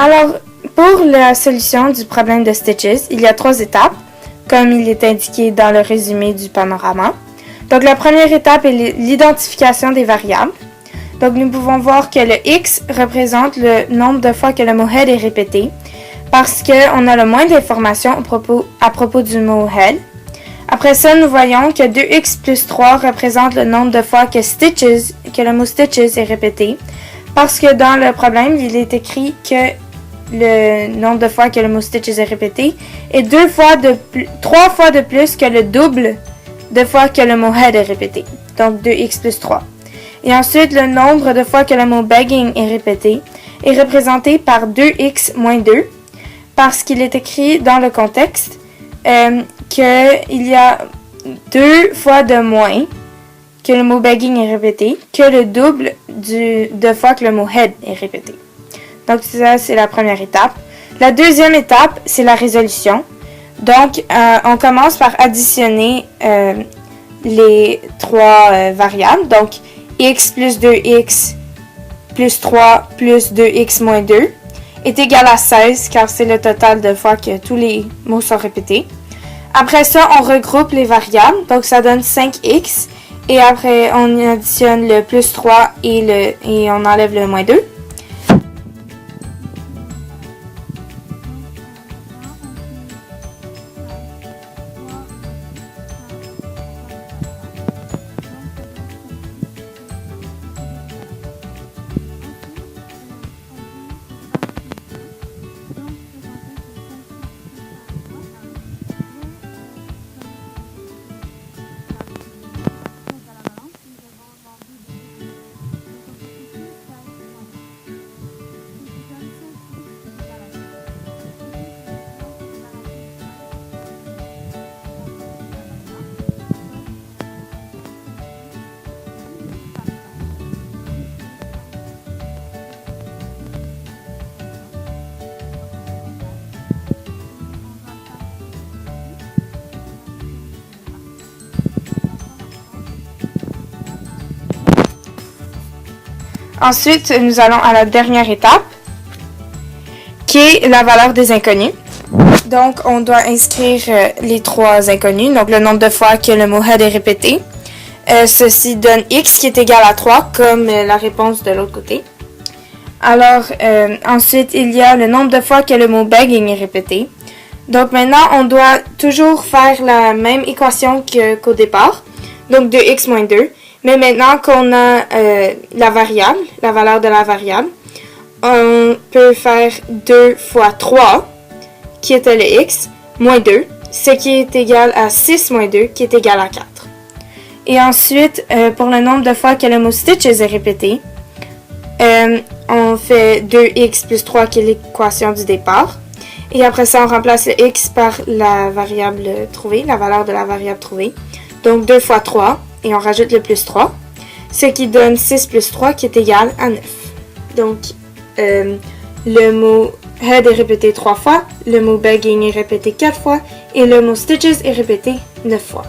Alors, pour la solution du problème de stitches, il y a 3 étapes, comme il est indiqué dans le résumé du panorama. Donc, la première étape est l'identification des variables. Donc, nous pouvons voir que le X représente le nombre de fois que le mot head est répété, parce qu'on a le moins d'informations à propos du mot head. Après ça, nous voyons que 2x plus 3 représente le nombre de fois que le mot stitches est répété, parce que dans le problème, il est écrit que le nombre de fois que le mot stitches est répété est 3 fois de plus que le double de fois que le mot head est répété, donc 2x plus 3. Et ensuite, le nombre de fois que le mot begging est répété est représenté par 2x moins 2, parce qu'il est écrit dans le contexte qu'il y a 2 fois de moins que le mot begging est répété que le double de fois que le mot head est répété. Donc ça, c'est la première étape. La deuxième étape, c'est la résolution. Donc, on commence par additionner les 3 variables. Donc, x plus 2x plus 3 plus 2x moins 2 est égal à 16, car c'est le total de fois que tous les mots sont répétés. Après ça, on regroupe les variables, donc ça donne 5x, et après on additionne le plus 3 et on enlève le moins 2. Ensuite, nous allons à la dernière étape, qui est la valeur des inconnus. Donc, on doit inscrire les 3 inconnus, donc le nombre de fois que le mot head est répété. Ceci donne x qui est égal à 3, comme la réponse de l'autre côté. Alors, ensuite, il y a le nombre de fois que le mot begging est répété. Donc, maintenant, on doit toujours faire la même équation qu'au départ, donc 2x moins 2. Mais maintenant qu'on a la valeur de la variable, on peut faire 2 fois 3, qui était le x, moins 2, ce qui est égal à 6 moins 2, qui est égal à 4. Et ensuite, pour le nombre de fois que le mot stitches est répété, on fait 2x plus 3, qui est l'équation du départ. Et après ça, on remplace le x par la variable trouvée, la valeur de la variable trouvée. Donc 2 fois 3. Et on rajoute le plus 3, ce qui donne 6 plus 3 qui est égal à 9. Donc, le mot head est répété 3 fois, le mot begging est répété 4 fois et le mot stitches est répété 9 fois.